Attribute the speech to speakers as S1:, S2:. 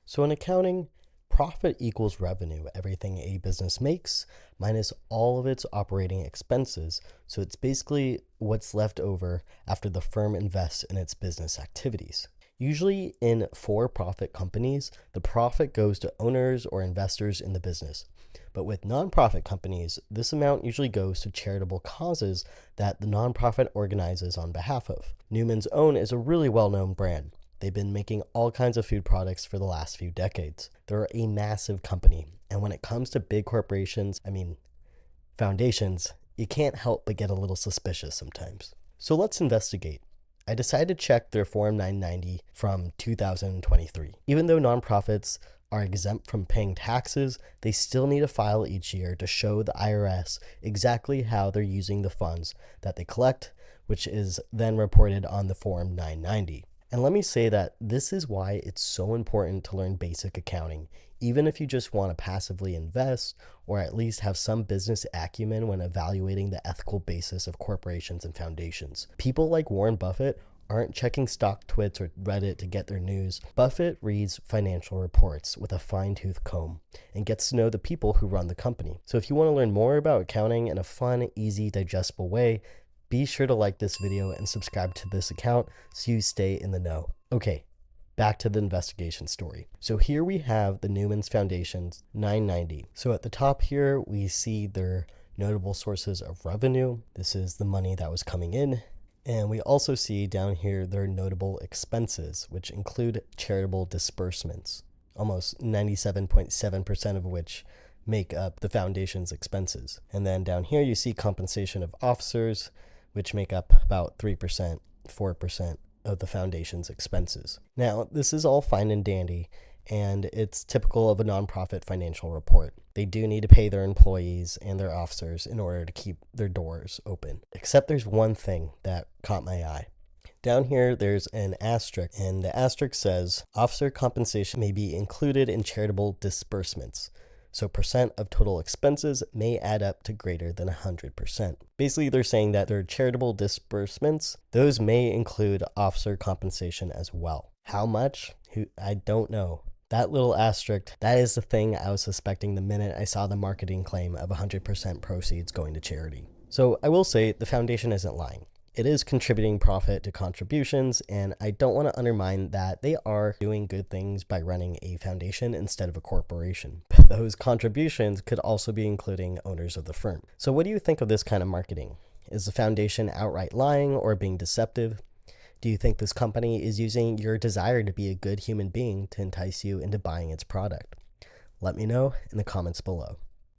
S1: So in accounting, profit equals revenue, everything a business makes minus all of its operating expenses. So it's basically what's left over after the firm invests in its business activities. Usually in for-profit companies, the profit goes to owners or investors in the business. But with nonprofit companies, this amount usually goes to charitable causes that the nonprofit organizes on behalf of. Newman's Own is a really well-known brand. They've been making all kinds of food products for the last few decades. They're a massive company. And when it comes to big corporations, foundations, you can't help but get a little suspicious sometimes. So let's investigate. I decided to check their Form 990 from 2023. Even though nonprofits are exempt from paying taxes, they still need to file each year to show the IRS exactly how they're using the funds that they collect, which is then reported on the Form 990. And let me say that this is why it's so important to learn basic accounting, even if you just want to passively invest or at least have some business acumen when evaluating the ethical basis of corporations and foundations. People like Warren Buffett aren't checking stock twits or Reddit to get their news. Buffett reads financial reports with a fine-tooth comb and gets to know the people who run the company. So if you want to learn more about accounting in a fun, easy, digestible way, be sure to like this video and subscribe to this account so you stay in the know. Okay, back to the investigation story. So here we have the Newman's Foundation's 990. So at the top here, we see their notable sources of revenue. This is the money that was coming in. And we also see down here their notable expenses, which include charitable disbursements, almost 97.7% of which make up the foundation's expenses. And then down here, you see compensation of officers, which make up about 3%, 4% of the foundation's expenses. Now, this is all fine and dandy, and it's typical of a nonprofit financial report. They do need to pay their employees and their officers in order to keep their doors open. Except there's one thing that caught my eye. Down here, there's an asterisk, and the asterisk says, officer compensation may be included in charitable disbursements. So percent of total expenses may add up to greater than 100%. Basically, they're saying that their charitable disbursements, those may include officer compensation as well. How much? I don't know. That little asterisk, that is the thing I was suspecting the minute I saw the marketing claim of 100% proceeds going to charity. So I will say the foundation isn't lying. It is contributing profit to contributions, and I don't want to undermine that they are doing good things by running a foundation instead of a corporation. But those contributions could also be including owners of the firm. So what do you think of this kind of marketing? Is the foundation outright lying or being deceptive? Do you think this company is using your desire to be a good human being to entice you into buying its product? Let me know in the comments below.